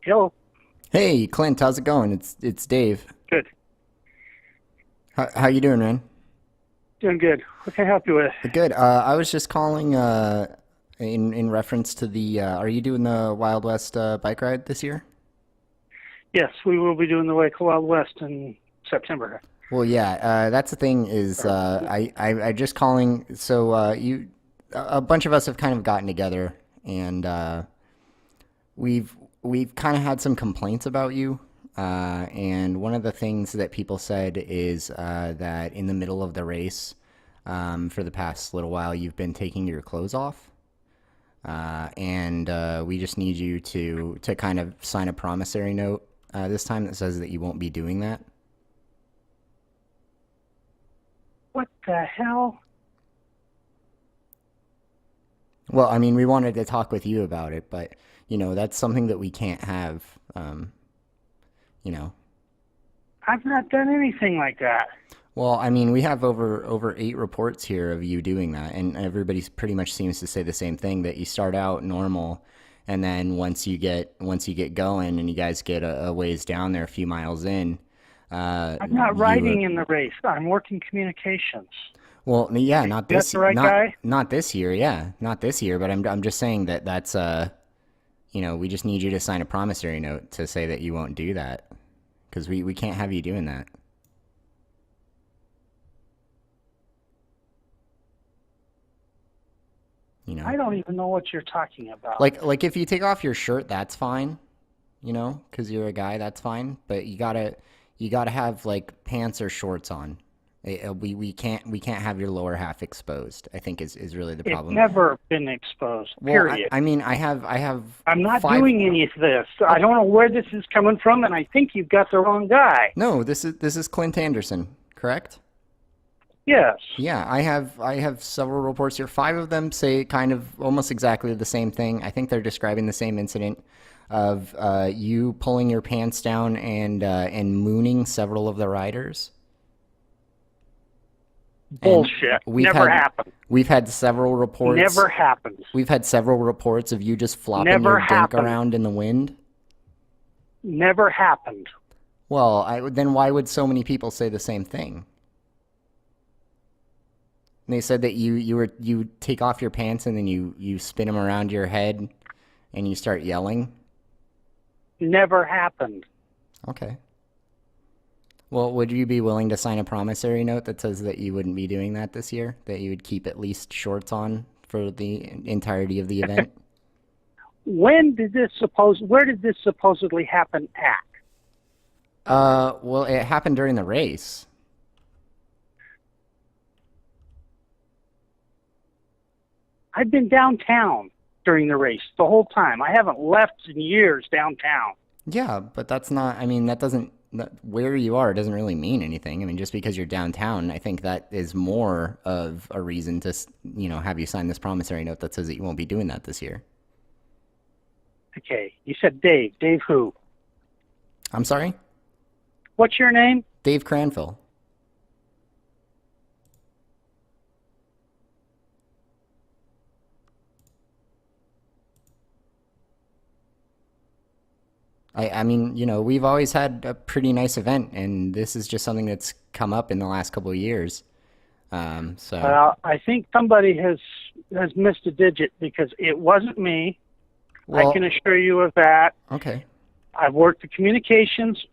Hello. Hey, Clint, how's it going? It's Dave. Good. How you doing, man? Doing good. What can I help you with? Good. I was just calling in reference to the. Are you doing the Wild West bike ride this year? Yes, we will be doing the Lake Wild West in September. Well, yeah. That's the thing is, I just calling. So a bunch of us have kind of gotten together, and we've kind of had some complaints about you. And one of the things that people said is that in the middle of the race, for the past little while, you've been taking your clothes off, and we just need you to kind of sign a promissory note this time that says that you won't be doing that. What the hell? Well, I mean, we wanted to talk with you about it, but that's something that we can't have. You know. I've not done anything like that. Well, I mean, we have over 8 reports here of you doing that, and everybody pretty much seems to say the same thing that you start out normal, and then once you get going, and you guys get a ways down there, a few miles in, I'm not you riding in the race. I'm working communications. well, yeah, not That's this the right not guy? not this year, yeah, not this year, but I'm just saying that that's we just need you to sign a promissory note to say that you won't do that because we can't have you doing that. You know. I don't even know what you're talking about. Like if you take off your shirt, that's fine, because you're a guy, that's fine. But you gotta have like pants or shorts on. We can't have your lower half exposed. I think is really the It's problem. never been exposed, Well, I, period. I mean, I have I'm not five. doing any of this. I don't know where this is coming from, and I think you've got the wrong guy. No, this is Clint Anderson, correct? Yes. Yeah, I have several reports here. 5 of them say kind of almost exactly the same thing. I think they're describing the same incident of you pulling your pants down and mooning several of the riders. And Bullshit. we've Never had happened. we've had several reports. Never happened. We've had several reports of you just flopping Never your dink happened. around in the wind. Never happened. Well, then why would so many people say the same thing? And they said that you take off your pants and then you spin them around your head and you start yelling. Never happened. Okay. Well, would you be willing to sign a promissory note that says that you wouldn't be doing that this year? That you would keep at least shorts on for the entirety of the event? Where did this supposedly happen at? Well, it happened during the race. I've been downtown during the race the whole time. I haven't left in years downtown. Yeah, but that's not, I mean, that doesn't, where you are doesn't really mean anything. I mean, just because you're downtown, I think that is more of a reason to, have you sign this promissory note that says that you won't be doing that this year. Okay, you said Dave. Dave who? I'm sorry? What's your name? Dave Cranfill. I mean, we've always had a pretty nice event, and this is just something that's come up in the last couple of years. So, I think somebody has missed a digit because it wasn't me. I well, can assure you of that. okay. I've worked the communications.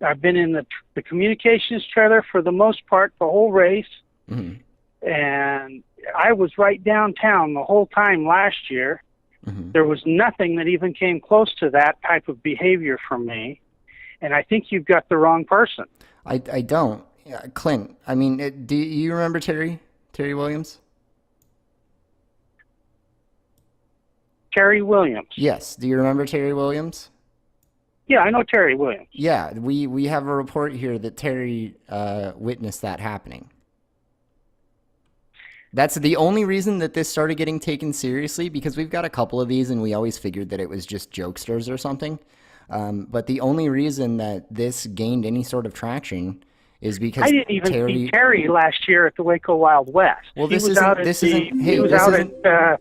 I've been in the communications trailer for the most part the whole race, Hmm. and I was right downtown the whole time last year. Hmm. There was nothing that even came close to that type of behavior from me, and I think you've got the wrong person. I don't. Yeah, Clint, I mean, do you remember Terry Williams? Terry Williams. Yes. Do you remember Terry Williams? Yeah, I know Terry Williams. Yeah, we have a report here that Terry witnessed that happening. That's the only reason that this started getting taken seriously because we've got a couple of these and we always figured that it was just jokesters or something. But the only reason that this gained any sort of traction is because I didn't even see Terry. Terry last year at the Waco Wild West. Well, He was out at hey, he was this out isn't at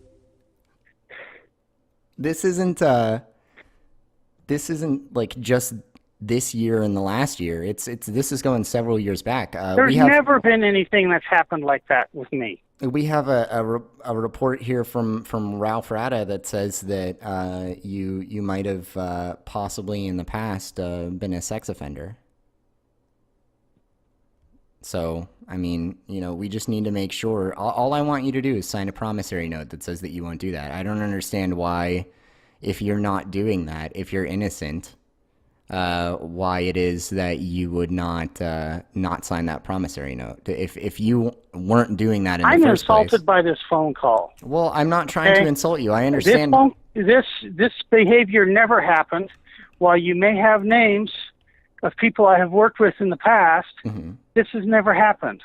this isn't this isn't like just this year and the last year. This is going several years back. There's never been anything that's happened like that with me. We have a report here from Ralph Rada that says that you might have possibly in the past been a sex offender. So, I mean, we just need to make sure. All I want you to do is sign a promissory note that says that you won't do that. I don't understand why, if you're not doing that, if you're innocent, why it is that you would not sign that promissory note. If you weren't doing that in the first place. I'm insulted by this phone call. Well, I'm not trying to insult you. I understand. This behavior never happened. While you may have names of people I have worked with in the past, this has never happened.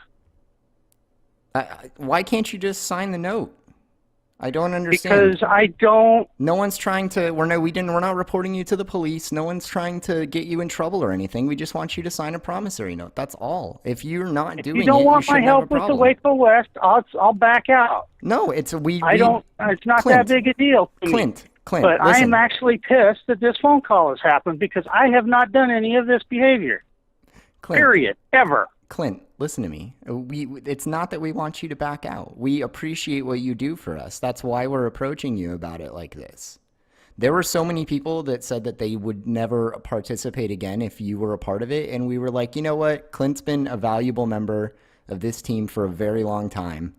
Why can't you just sign the note? I don't understand. Because I don't. No one's trying to. We're not reporting you to the police. No one's trying to get you in trouble or anything. We just want you to sign a promissory note. That's all. If you're not doing it, you don't want my help with the Waco West, I'll back out. No, it's I don't. It's not that big a deal to me. Clint, But listen. I am actually pissed that this phone call has happened because I have not done any of this behavior. Clint, Period. Ever. Clint, listen to me. It's not that we want you to back out. We appreciate what you do for us. That's why we're approaching you about it like this. There were so many people that said that they would never participate again if you were a part of it. And we were like, you know what? Clint's been a valuable member of this team for a very long time.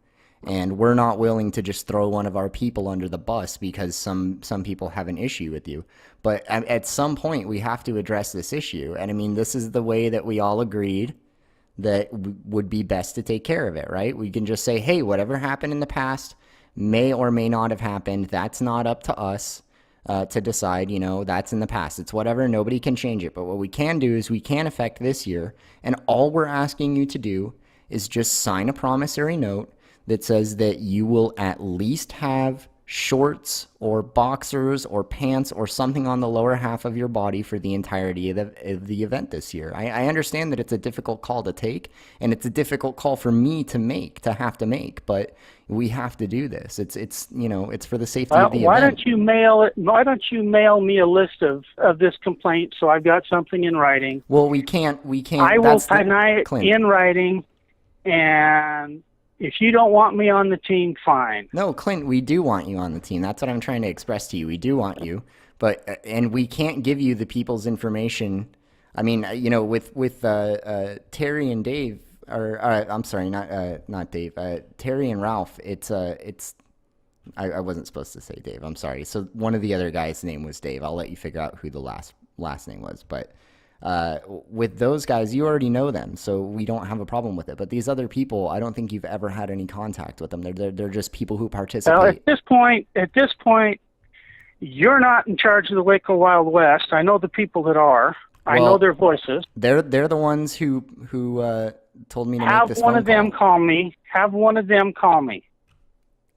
And we're not willing to just throw one of our people under the bus because some people have an issue with you. But at some point, we have to address this issue. And I mean, this is the way that we all agreed that would be best to take care of it, right? We can just say, hey, whatever happened in the past may or may not have happened. That's not up to us to decide, that's in the past. It's whatever. Nobody can change it. But what we can do is we can affect this year. And all we're asking you to do is just sign a promissory note that says that you will at least have shorts or boxers or pants or something on the lower half of your body for the entirety of the event this year. I understand that it's a difficult call to take, and it's a difficult call for me to have to make, but we have to do this. It's for the safety of the event. Why don't you mail me a list of this complaint so I've got something in writing? Well, we can't. I will deny it in writing, and if you don't want me on the team, fine. No, Clint, we do want you on the team. That's what I'm trying to express to you. We do want you, and we can't give you the people's information. I mean, with Terry and Dave, or I'm sorry, not Dave. Terry and Ralph. I wasn't supposed to say Dave. I'm sorry. So one of the other guys' name was Dave. I'll let you figure out who the last name was, but. With those guys, you already know them, so we don't have a problem with it. But these other people, I don't think you've ever had any contact with them. They're just people who participate. Well, at this point, you're not in charge of the Waco Wild West. I know the people that are. I know their voices. They're the ones who told me to make this phone call. Have one of them call me. Have one of them call me.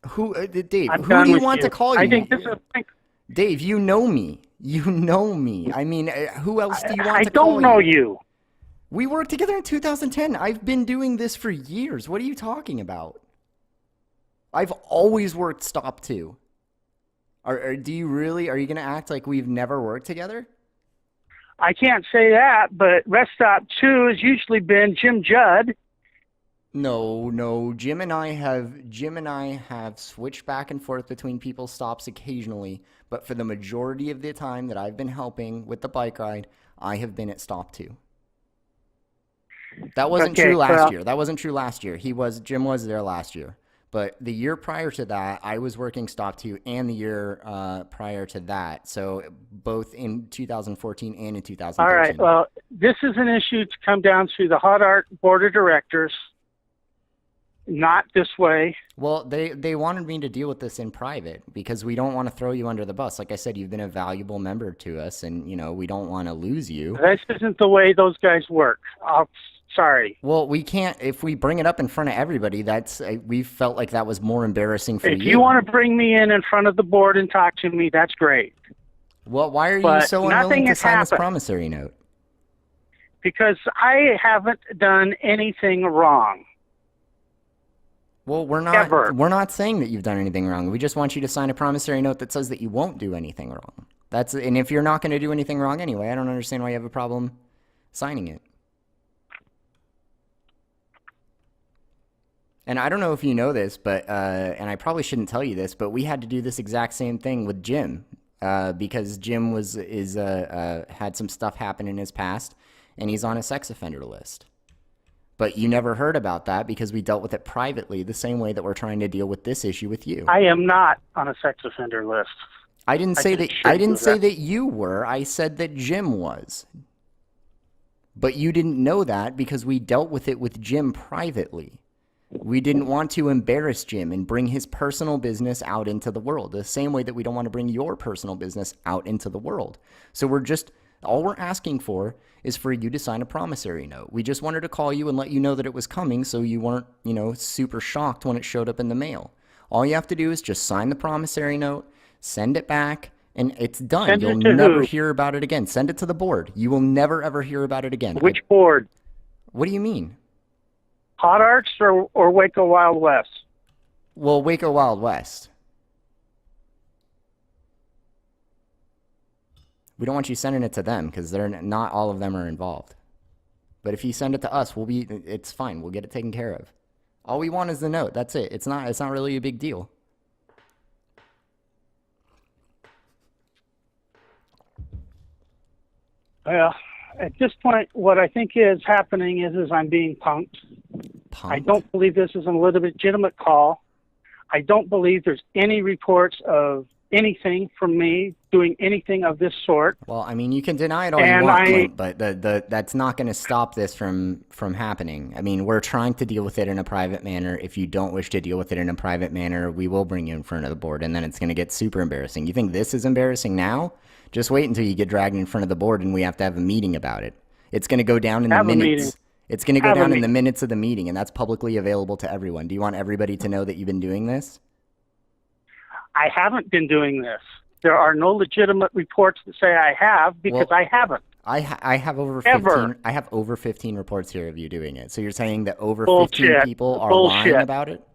Who, Dave? Who do you want to call you? I think this is. Dave, you know me. You know me. I mean, who else do you want to call? I don't know you. We worked together in 2010. I've been doing this for years. What are you talking about? I've always worked Stop 2. Do you really? Are you going to act like we've never worked together? I can't say that, but Rest Stop 2 has usually been Jim Judd. No. Jim and I have switched back and forth between people's stops occasionally, but for the majority of the time that I've been helping with the bike ride, I have been at Stop 2. That wasn't true last year. That wasn't true last year. Jim was there last year. But the year prior to that, I was working Stop 2, and the year prior to that. So both in 2014 and in 2013. All right. Well, this is an issue to come down to the Hot Art Board of Directors. Not this way. Well, they wanted me to deal with this in private because we don't want to throw you under the bus. Like I said, you've been a valuable member to us, and we don't want to lose you. This isn't the way those guys work. Sorry. Well, we can't. If we bring it up in front of everybody, we felt like that was more embarrassing for you. If you want to bring me in front of the board and talk to me, that's great. Well, why are you so unwilling to sign this promissory note? Because I haven't done anything wrong. Well, we're not saying that you've done anything wrong. We just want you to sign a promissory note that says that you won't do anything wrong. And if you're not going to do anything wrong anyway, I don't understand why you have a problem signing it. And I don't know if you know this, but and I probably shouldn't tell you this, but we had to do this exact same thing with Jim because Jim had some stuff happen in his past, and he's on a sex offender list. But you never heard about that because we dealt with it privately, the same way that we're trying to deal with this issue with you. I am not on a sex offender list. I didn't say that you were. I said that Jim was. But you didn't know that because we dealt with it with Jim privately. We didn't want to embarrass Jim and bring his personal business out into the world, the same way that we don't want to bring your personal business out into the world. So all we're asking for is for you to sign a promissory note. We just wanted to call you and let you know that it was coming so you weren't, super shocked when it showed up in the mail. All you have to do is just sign the promissory note, send it back, and it's done. You'll never hear about it again. Send it to the board. You will never, ever hear about it again. Which board? What do you mean? Hot Arts or Waco Wild West? Well, Waco Wild West. We don't want you sending it to them because not all of them are involved. But if you send it to us, it's fine. We'll get it taken care of. All we want is the note. That's it. It's not really a big deal. Well, at this point, what I think is happening is I'm being punked. I don't believe this is a legitimate call. I don't believe there's any reports of anything from me doing anything of this sort. Well, I mean, you can deny it all you want, Clint, but that's not going to stop this from happening. I mean, we're trying to deal with it in a private manner. If you don't wish to deal with it in a private manner, we will bring you in front of the board, and then it's going to get super embarrassing. You think this is embarrassing now? Just wait until you get dragged in front of the board and we have to have a meeting about it. It's going to go down in the minutes. It's going to go down in the minutes of the meeting, and that's publicly available to everyone. Do you want everybody to know that you've been doing this? I haven't been doing this. There are no legitimate reports that say I have because I haven't. I have over 15. I have over 15 reports here of you doing it. So you're saying that over 15 people are lying about it?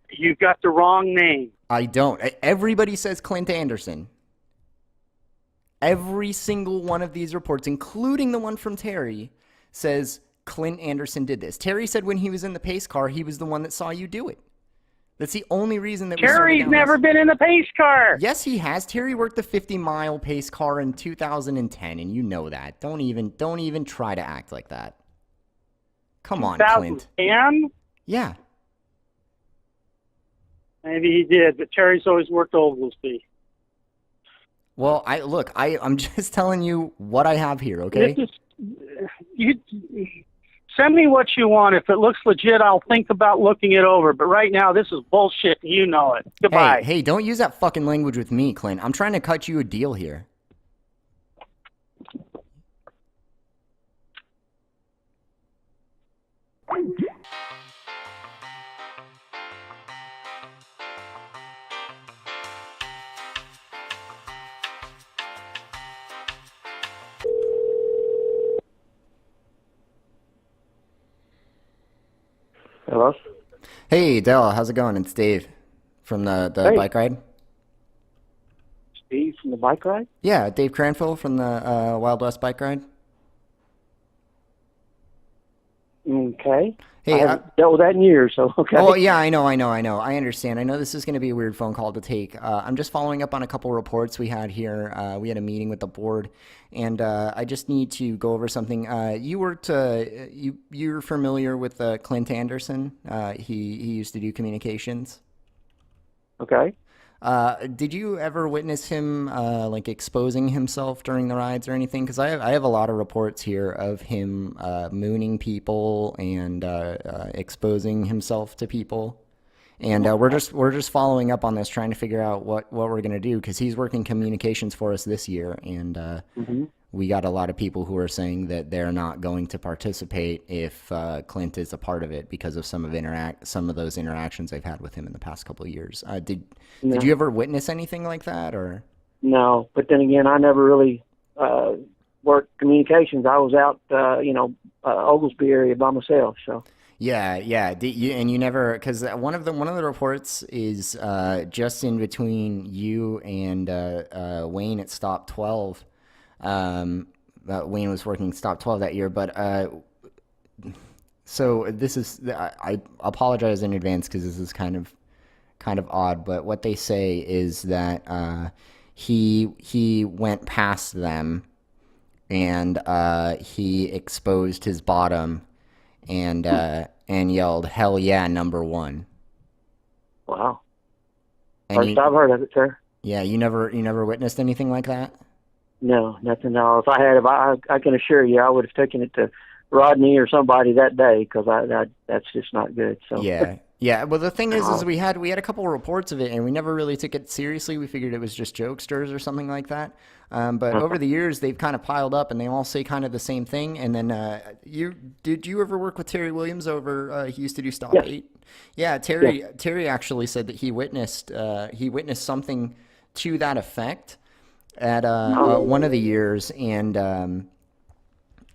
You've got the wrong name. I don't. Everybody says Clint Anderson. Every single one of these reports, including the one from Terry, says Clint Anderson did this. Terry said when he was in the pace car, he was the one that saw you do it. That's the only reason that Terry's never been in a pace car. Yes, he has. Terry worked the 50-mile pace car in 2010, and you know that. Don't even try to act like that. Come on, Clint. 2010? Yeah. Maybe he did, but Terry's always worked Oglesby. Well, I'm just telling you what I have here, okay? You send me what you want. If it looks legit, I'll think about looking it over. But right now, this is bullshit. You know it. Goodbye. Hey, don't use that fucking language with me, Clint. I'm trying to cut you a deal here. Hello? Hey, Dell, how's it going? It's Dave from the bike ride. Steve from the bike ride? Yeah, Dave Cranfield from the Wild West bike ride. Okay. Hey, I haven't dealt with that in years, so okay. Oh, yeah, I know. I understand. I know this is going to be a weird phone call to take. I'm just following up on a couple reports we had here. We had a meeting with the board, and I just need to go over something. You're familiar with Clint Anderson? He used to do communications. Okay. Did you ever witness him exposing himself during the rides or anything? Because I have a lot of reports here of him mooning people and exposing himself to people, and we're just following up on this, trying to figure out what we're gonna do, because he's working communications for us this year, and we got a lot of people who are saying that they're not going to participate if Clint is a part of it because of some of those interactions they've had with him in the past couple of years. Did you ever witness anything like that, or? No, but then again, I never really worked communications. I was out, Oglesby area by myself. So. Yeah, yeah. And you never, because one of the reports is just in between you and Wayne at Stop 12. Wayne was working Stop 12 that year, but so this is I apologize in advance because this is kind of odd, but what they say is that he went past them and he exposed his bottom and yelled, "Hell yeah, number one!" Wow. And First I've heard of it, sir. yeah, you never witnessed anything like that? No, nothing. No, if I had, I can assure you, I would have taken it to Rodney or somebody that day because that's just not good. So Yeah. Yeah, well, the thing is we had a couple of reports of it, and we never really took it seriously. We figured it was just jokesters or something like that. But over the years, they've kind of piled up, and they all say kind of the same thing. And then, did you ever work with Terry Williams over? He used to do Stop Yes. 8. Yeah, Terry actually said that he witnessed something to that effect at one of the years, and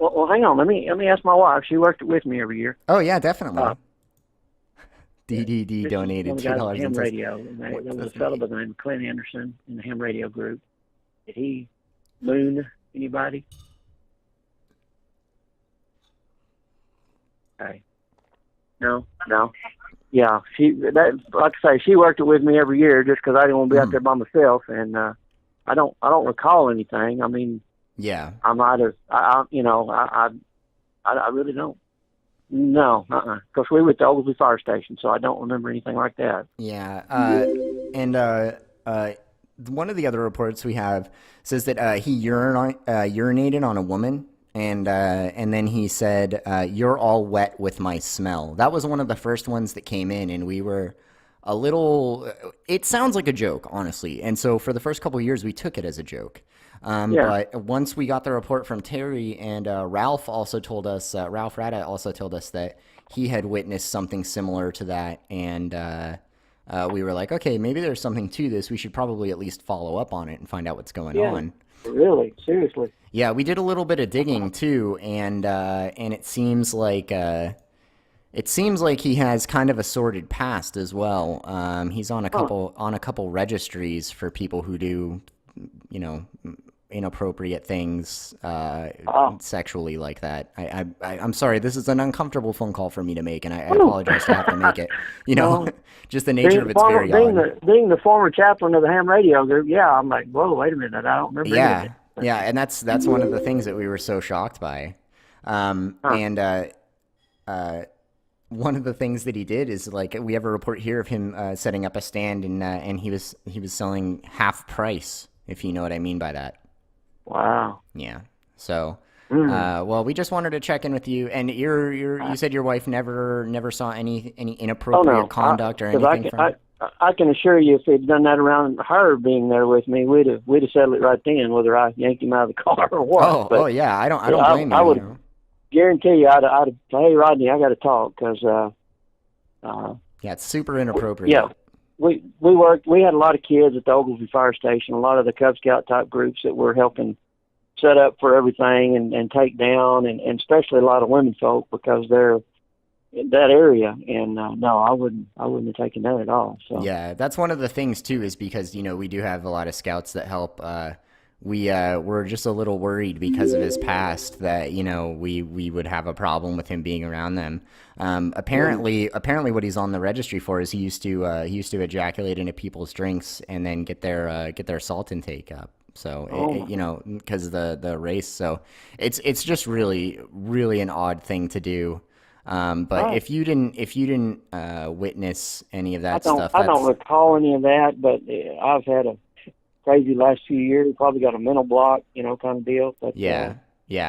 well, hang on. Let me ask my wife. She worked with me every year. oh yeah, definitely. DDD This is donated one of the guys at $2. Ham and Radio. And there was a fellow by the name of Clint Anderson in the Ham Radio group. Did he moon anybody? Okay. No. Yeah, like I say, she worked it with me every year just because I didn't want to be out there by myself, and I don't recall anything. I mean, Yeah. I might have, I really don't. No, because we were at the Oglesby Fire Station, so I don't remember anything like that. Yeah, and one of the other reports we have says that he urinated on a woman, and then he said, "You're all wet with my smell." That was one of the first ones that came in, and we were a little. It sounds like a joke, honestly, and so for the first couple of years, we took it as a joke. But once we got the report from Terry, and Ralph also told us, Ralph Rada also told us that he had witnessed something similar to that, and we were like, okay, maybe there's something to this. We should probably at least follow up on it and find out what's going on. Really? Seriously? Yeah, we did a little bit of digging too, and it seems like he has kind of a sordid past as well. He's on a couple registries for people who do, inappropriate things sexually like that. I'm sorry, this is an uncomfortable phone call for me to make, and I apologize to have to make it. Just the nature of it's very odd. Being the former chaplain of the Ham Radio group, I'm like, whoa, wait a minute, I don't remember any of it. Yeah, and that's one of the things that we were so shocked by. And one of the things that he did is, like, we have a report here of him setting up a stand, and he was selling half price, if you know what I mean by that. Wow. Yeah. So, well, we just wanted to check in with you, and you said your wife never saw any inappropriate conduct or anything from it? I can assure you, if they'd done that around her being there with me, we'd have settled it right then, whether I yanked him out of the car or what. Oh yeah, I don't blame you. I would guarantee you, I'd have, hey Rodney, I got to talk because yeah, it's super inappropriate. Yeah. We had a lot of kids at the Oglesby Fire Station, a lot of the Cub Scout type groups that were helping set up for everything and take down, and especially a lot of women folk because they're in that area. And no, I wouldn't have taken that at all. So yeah, that's one of the things too, is because we do have a lot of scouts that help. We're just a little worried because of his past that we would have a problem with him being around them. Apparently what he's on the registry for is he used to ejaculate into people's drinks and then get their salt intake up. So because of the race. So it's just really really an odd thing to do. But if you didn't witness any of that stuff, I don't recall any of that. But I've had a crazy last few years. Probably got a mental block, kind of deal. But yeah,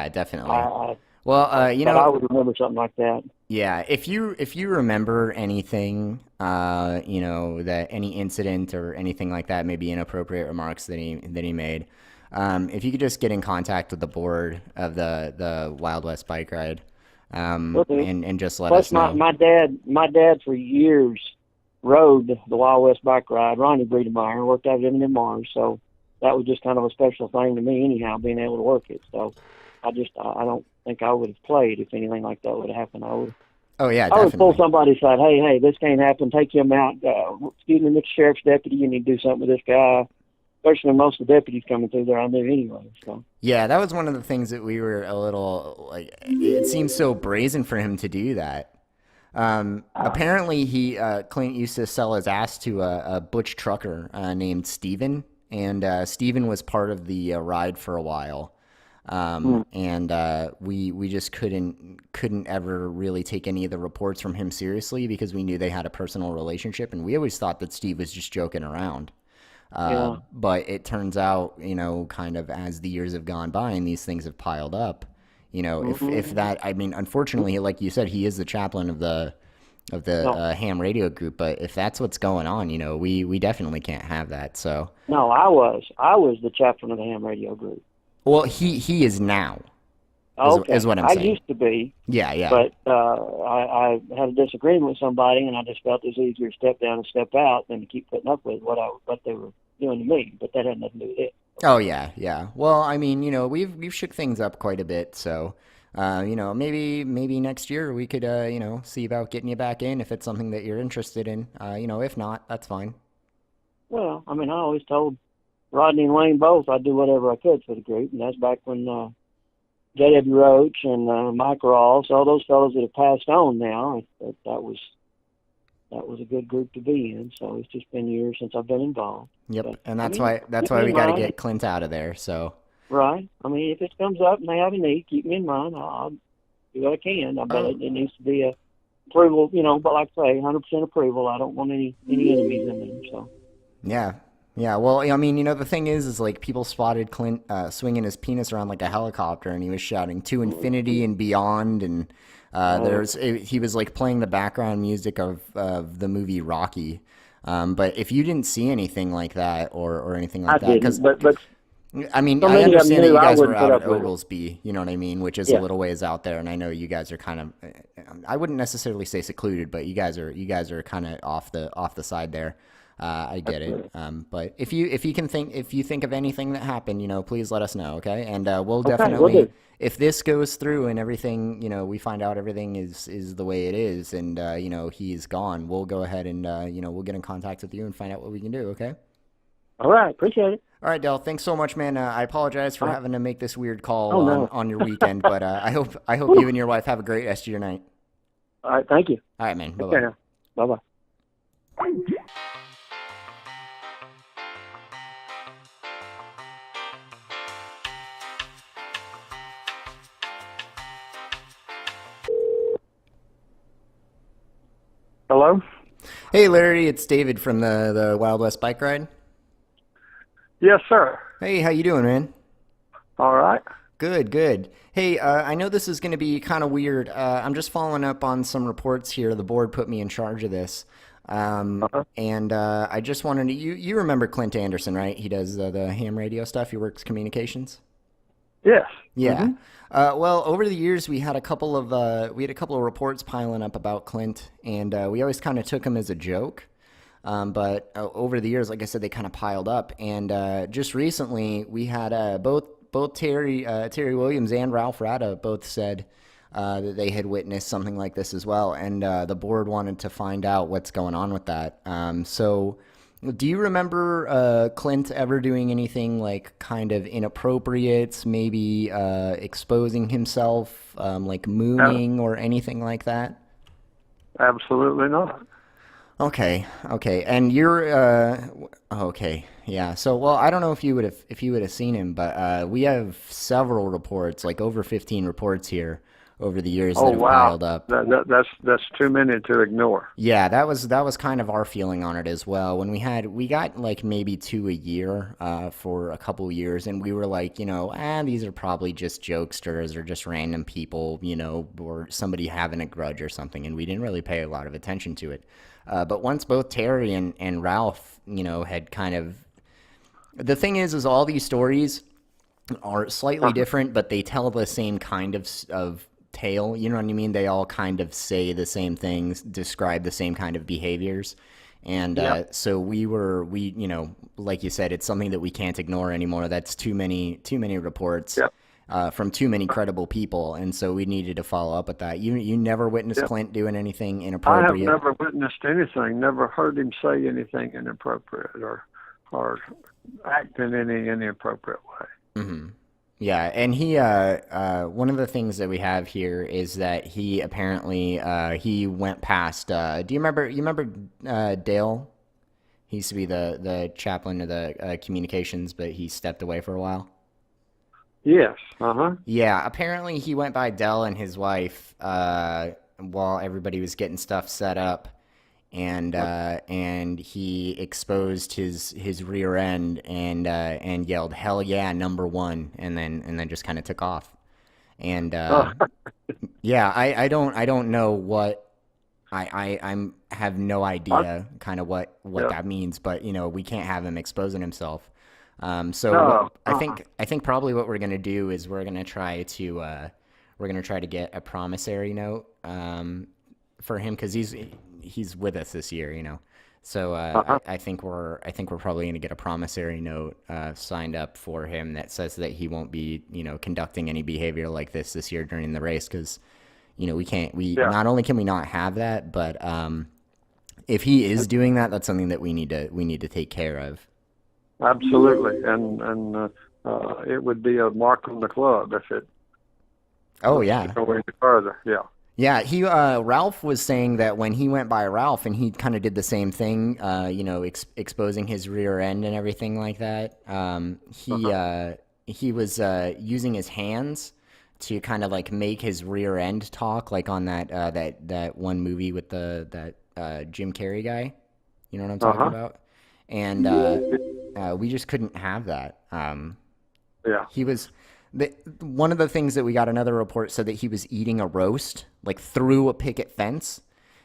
definitely. I would remember something like that. Yeah, if you remember anything, that any incident or anything like that, maybe inappropriate remarks that he made, if you could just get in contact with the board of the Wild West Bike Ride, and just let us know. My dad for years rode the Wild West Bike Ride. Ronnie Breedemeyer worked out at M&M Mars, so that was just kind of a special thing to me anyhow, being able to work it. So I don't think I would have played if anything like that would have happened. Oh yeah, I would pull definitely. somebody aside. Hey, this can't happen. Take him out. Excuse me, Mr. Sheriff's deputy. You need to do something with this guy. Especially when most of the deputies coming through there, I knew anyway. So Yeah, that was one of the things that we were a little like. It seems so brazen for him to do that. Apparently, Clint used to sell his ass to a butch trucker named Steven, and Steven was part of the ride for a while. And we just couldn't ever really take any of the reports from him seriously because we knew they had a personal relationship, and we always thought that Steve was just joking around. yeah, But it turns out, kind of as the years have gone by and these things have piled up, if that, I mean, unfortunately, like you said, he is the chaplain of the no, ham radio group. But if that's what's going on, we definitely can't have that. So, no, I was the chaplain of the ham radio group. well, he is now, Okay, is what I'm I saying. used to be, Yeah, yeah. but I had a disagreement with somebody, and I just felt it was easier to step down and step out than to keep putting up with what they were doing to me. But that had nothing to do with it. Oh yeah, yeah. Well, I mean, we've shook things up quite a bit, so maybe next year we could see about getting you back in if it's something that you're interested in. If not, that's fine. Well, I mean, I always told Rodney and Wayne both I'd do whatever I could for the group, and that's back when J.W. Roach and Mike Rawls, all those fellows that have passed on now. That was a good group to be in. So it's just been years since I've been involved. Yep, But and I that's mean, why that's keep why me we in got to mind. get Clint out of there. So, Right. I mean, if it comes up and they have a need, keep me in mind. I'll do what I can. But it needs to be a approval, but like I say, 100% approval. I don't want any enemies in there. So. yeah. Yeah, well, I mean, the thing is like people spotted Clint swinging his penis around like a helicopter, and he was shouting "to infinity and beyond," and he was like playing the background music of the movie Rocky. But if you didn't see anything like that or anything I like that, because didn't, but I mean, so I many of them understand that knew you I guys were wouldn't put out at up with it. Oglesby, you know what I mean, which is a Yeah. little ways out there, and I know you guys are kind of, I wouldn't necessarily say secluded, but you guys are kind of off the side there. I get it. But if you think of anything that happened, please let us know, okay? And we'll Okay, we'll definitely, do. if this goes through and everything, we find out everything is the way it is, and he's gone, we'll go ahead and we'll get in contact with you and find out what we can do, okay? All right. Appreciate it. All right, Dell. Thanks so much, man. I apologize for All right. having to make this weird call Oh, on, no. on your weekend, but I hope you and your wife have a great rest of your night. All right. Thank you. All right, man. Bye Okay bye. now. Bye-bye. Hello? Hey, Larry. It's David from the Wild West Bike Ride. Yes, sir. Hey, how you doing, man? All right. Good, good. Hey, I know this is going to be kind of weird. I'm just following up on some reports here. The board put me in charge of this. And I just wanted to, you remember Clint Anderson, right? He does the ham radio stuff. He works communications. Yes. Yeah. Well, over the years, we had a couple of reports piling up about Clint, and we always kind of took him as a joke. But over the years, like I said, they kind of piled up, and just recently, we had both Terry Williams and Ralph Rada both said that they had witnessed something like this as well, and the board wanted to find out what's going on with that. So. Do you remember Clint ever doing anything like kind of inappropriate, maybe exposing himself, like mooning or anything like that? Absolutely not. Okay, and you're okay, yeah. So, well, I don't know if you would have seen him, but we have several reports, like over 15 reports here over the years that Oh have wow, piled up. that's too many to ignore. Yeah, that was kind of our feeling on it as well. When we got like maybe 2 a year for a couple of years, and we were like, these are probably just jokesters or just random people, or somebody having a grudge or something, and we didn't really pay a lot of attention to it. But once both Terry and Ralph, had kind of, the thing is all these stories are slightly different, but they tell the same kind of tale, you know what I mean? They all kind of say the same things, describe the same kind of behaviors. And so we like you said, it's something that we can't ignore anymore. That's too many reports. Yep. from too many credible people, and so we needed to follow up with that. You never witnessed Clint doing anything inappropriate? I have never witnessed anything, never heard him say anything inappropriate or act in any inappropriate way. Mm-hmm. Yeah, and he one of the things that we have here is that he apparently he went past. Do you remember Dale? He used to be the chaplain of the communications, but he stepped away for a while. Yes. Yeah, apparently he went by Dell and his wife while everybody was getting stuff set up, and he exposed his rear end and yelled "Hell yeah, #1," and then just kind of took off. And yeah, I don't know what. I have no idea kind of what that means, but we can't have him exposing himself. So I think probably what we're gonna do is we're gonna try to get a promissory note for him, because he's with us this year, So I think we're probably gonna get a promissory note signed up for him that says that he won't be conducting any behavior like this year during the race, because not only can we not have that, but if he is doing that, that's something that we need to take care of. Absolutely, and it would be a mark on the club if it. Oh yeah. Go any further, yeah. Yeah, Ralph was saying that when he went by Ralph and he kind of did the same thing, exposing his rear end and everything like that. He was using his hands to kind of like make his rear end talk, like on that one movie with that Jim Carrey guy. You know what I'm talking about? And we just couldn't have that. Yeah. He was one of the things that we got another report said that he was eating a roast like through a picket fence,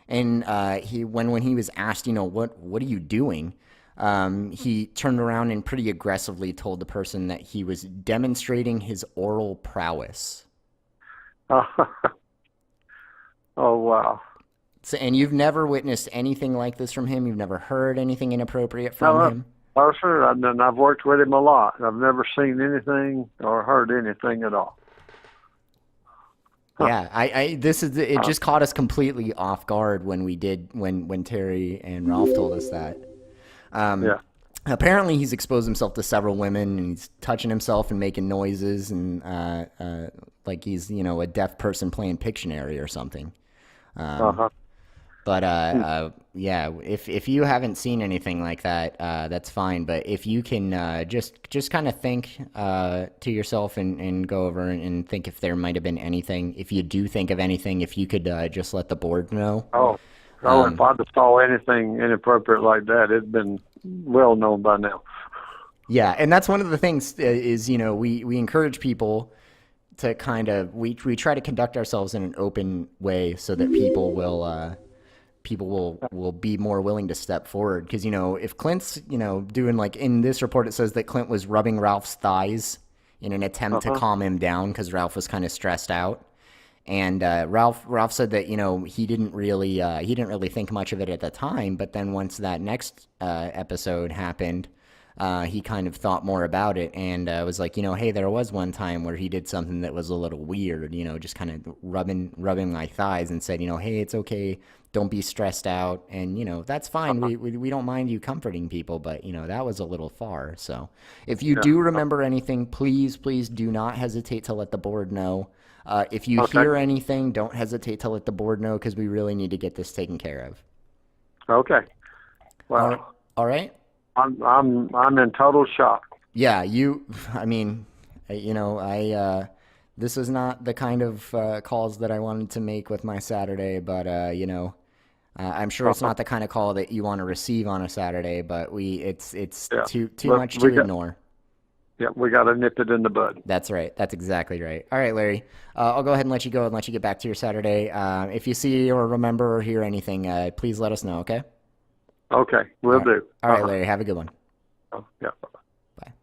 and when he was asked, what are you doing? He turned around and pretty aggressively told the person that he was demonstrating his oral prowess. Oh wow. So, and you've never witnessed anything like this from him? You've never heard anything inappropriate from him? Oh, sure. I've worked with him a lot. I've never seen anything or heard anything at all. Yeah, it just caught us completely off guard when Terry and Ralph told us that. Yeah. Apparently, he's exposed himself to several women, and he's touching himself and making noises, and like he's a deaf person playing Pictionary or something. But yeah, if you haven't seen anything like that, that's fine. But if you can just kind of think to yourself and go over and think if there might have been anything. If you do think of anything, if you could just let the board know. If I saw anything inappropriate like that, it'd been well known by now. Yeah, and that's one of the things is we encourage people to kind of we try to conduct ourselves in an open way so that people will be more willing to step forward, because if Clint's doing, like in this report it says that Clint was rubbing Ralph's thighs in an attempt to calm him down because Ralph was kind of stressed out, and Ralph said that he didn't really think much of it at the time, but then once that next episode happened, he kind of thought more about it and was like, hey, there was one time where he did something that was a little weird, just kind of rubbing my thighs, and said, hey, it's okay, don't be stressed out, and that's fine. We don't mind you comforting people, but that was a little far. So if you do remember anything, please do not hesitate to let the board know. If you hear anything, don't hesitate to let the board know, because we really need to get this taken care of. Okay. Well, all right. I'm in total shock. Yeah, this is not the kind of calls that I wanted to make with my Saturday, but I'm sure it's not the kind of call that you want to receive on a Saturday, but it's too much to ignore. Yeah, we got to nip it in the bud. That's right. That's exactly right. All right, Larry. I'll go ahead and let you go and let you get back to your Saturday. If you see or remember or hear anything, please let us know, okay? Okay, will do. All right, Larry. Have a good one. Oh, yeah. Bye.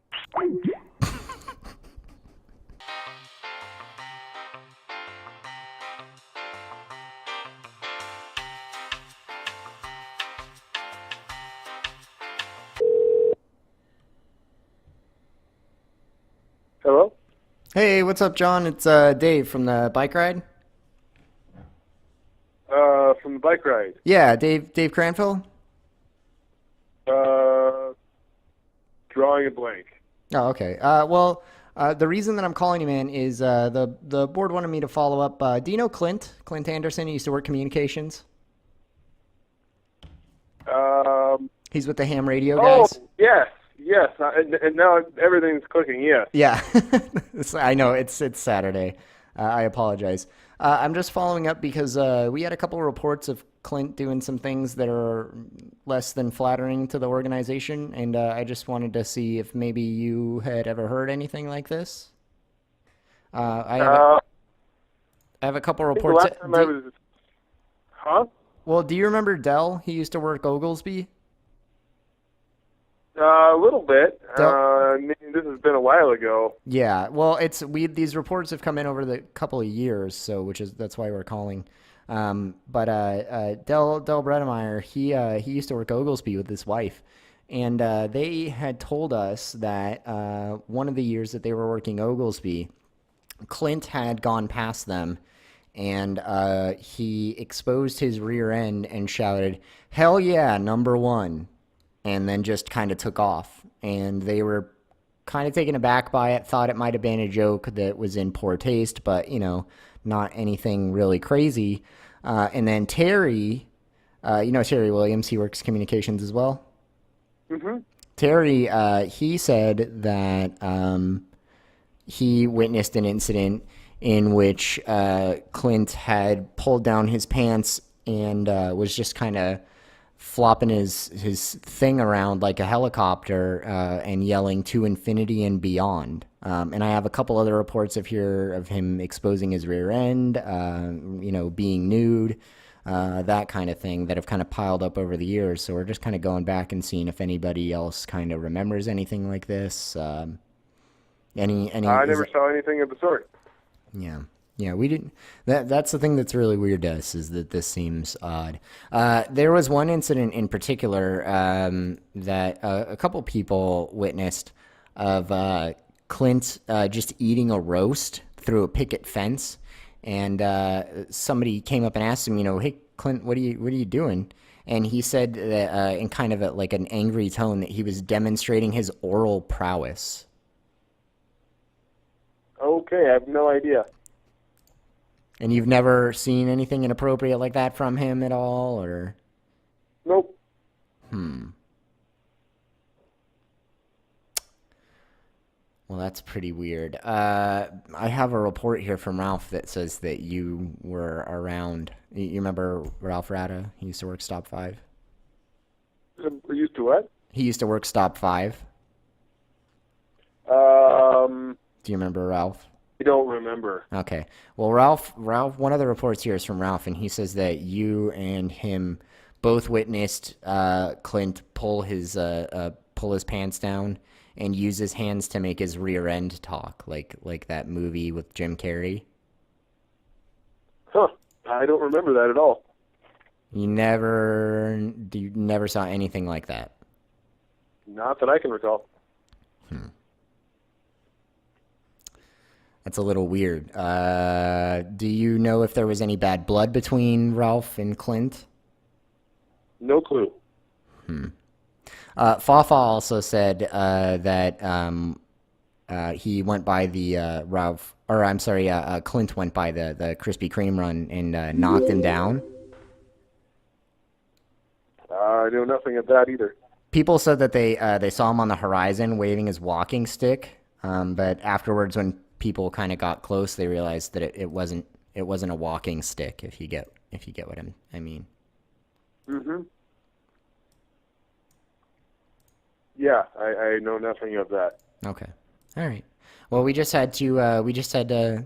Hello? Hey, what's up, John? It's Dave from the bike ride. From the bike ride. Yeah, Dave Cranfield. Drawing a blank. Oh, okay. Well, the reason that I'm calling you, man, is the board wanted me to follow up. Do you know Clint Anderson? He used to work communications. He's with the ham radio guys. Oh, yes. And now everything's clicking. Yes. Yeah, I know it's Saturday. I apologize. I'm just following up because we had a couple of reports of Clint doing some things that are less than flattering to the organization, and I just wanted to see if maybe you had ever heard anything like this. I have a couple of reports. The last time I was... Huh? Well, do you remember Dell? He used to work Oglesby. A little bit. I mean, this has been a while ago. Yeah, well, these reports have come in over the couple of years, so that's why we're calling. But Del Bredemeyer, he used to work Oglesby with his wife, and they had told us that one of the years that they were working Oglesby, Clint had gone past them, and he exposed his rear end and shouted, "Hell yeah, number one," and then just kind of took off. And they were kind of taken aback by it, thought it might have been a joke that was in poor taste, but, not anything really crazy. And then Terry, Terry Williams, he works communications as well. Mm-hmm. Terry, he said that he witnessed an incident in which Clint had pulled down his pants and was just kind of flopping his thing around like a helicopter and yelling "to infinity and beyond." And I have a couple other reports of him exposing his rear end, being nude, that kind of thing that have kind of piled up over the years. So we're just kind of going back and seeing if anybody else kind of remembers anything like this. I never saw anything of the sort. Yeah. Yeah, we didn't. That's the thing that's really weird to us, is that this seems odd. There was one incident in particular that a couple people witnessed of Clint just eating a roast through a picket fence, and somebody came up and asked him, "Hey, Clint, what are you doing?" And he said that in kind of like an angry tone that he was demonstrating his oral prowess. Okay, I have no idea. And you've never seen anything inappropriate like that from him at all, or? Nope. Well, that's pretty weird. I have a report here from Ralph that says that you were around. You remember Ralph Rada? He used to work Stop 5. Used to what? He used to work Stop 5. Do you remember Ralph? I don't remember. Okay. Well, Ralph, one of the reports here is from Ralph, and he says that you and him both witnessed Clint pull his pants down and use his hands to make his rear end talk, like that movie with Jim Carrey. Huh. I don't remember that at all. You never saw anything like that? Not that I can recall. That's a little weird. Do you know if there was any bad blood between Ralph and Clint? No clue. Fafa also said that he went by the Clint went by the Krispy Kreme run and knocked him down. I know nothing of that either. People said that they saw him on the horizon waving his walking stick, but afterwards, when people kind of got close, they realized that it wasn't a walking stick. If you get what I mean. Mm-hmm. Yeah, I know nothing of that. Okay, all right. Well, we just had to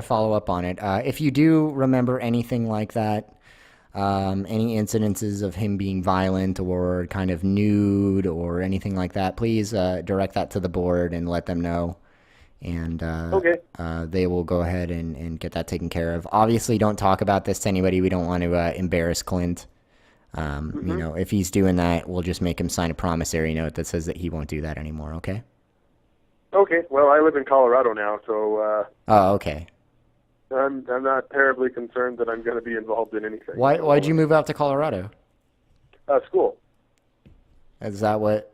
follow up on it. If you do remember anything like that, any incidences of him being violent or kind of nude or anything like that, please direct that to the board and let them know. And okay. They will go ahead and get that taken care of. Obviously, don't talk about this to anybody. We don't want to embarrass Clint. If he's doing that, we'll just make him sign a promissory note that says that he won't do that anymore, okay? Okay, well, I live in Colorado now, so Oh, okay. I'm not terribly concerned that I'm going to be involved in anything. Why'd you move out to Colorado? School. Is that what?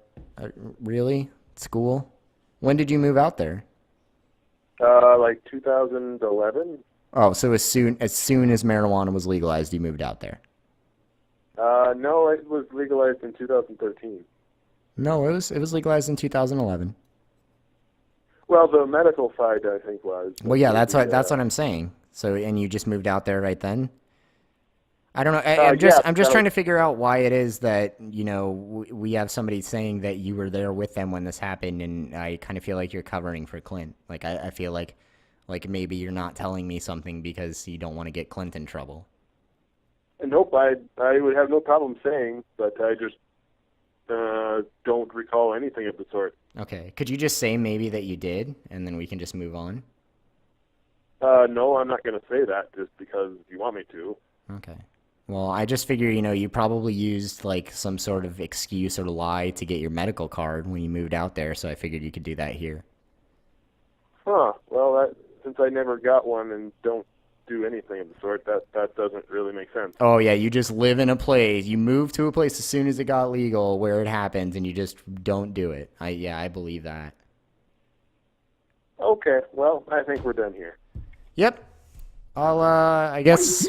Really? School? When did you move out there? Like 2011. Oh, so as soon as marijuana was legalized, you moved out there. No, it was legalized in 2013. No, it was legalized in 2011. Well, the medical side, I think, was. Well, yeah, that's what I'm saying. So, and you just moved out there right then? I don't know. I'm just trying to figure out why it is that, you know, we have somebody saying that you were there with them when this happened, and I kind of feel like you're covering for Clint. Like, I feel like maybe you're not telling me something because you don't want to get Clint in trouble. Nope, I would have no problem saying, but I just don't recall anything of the sort. Okay. Could you just say maybe that you did, and then we can just move on? No, I'm not going to say that just because you want me to. Okay. Well, I just figure, you know, you probably used like some sort of excuse or lie to get your medical card when you moved out there, so I figured you could do that here. Huh. Well, since I never got one and don't do anything of the sort, that doesn't really make sense. Oh, yeah, you just live in a place. You moved to a place as soon as it got legal where it happens, and you just don't do it. I believe that. Okay. Well, I think we're done here. Yep. I guess...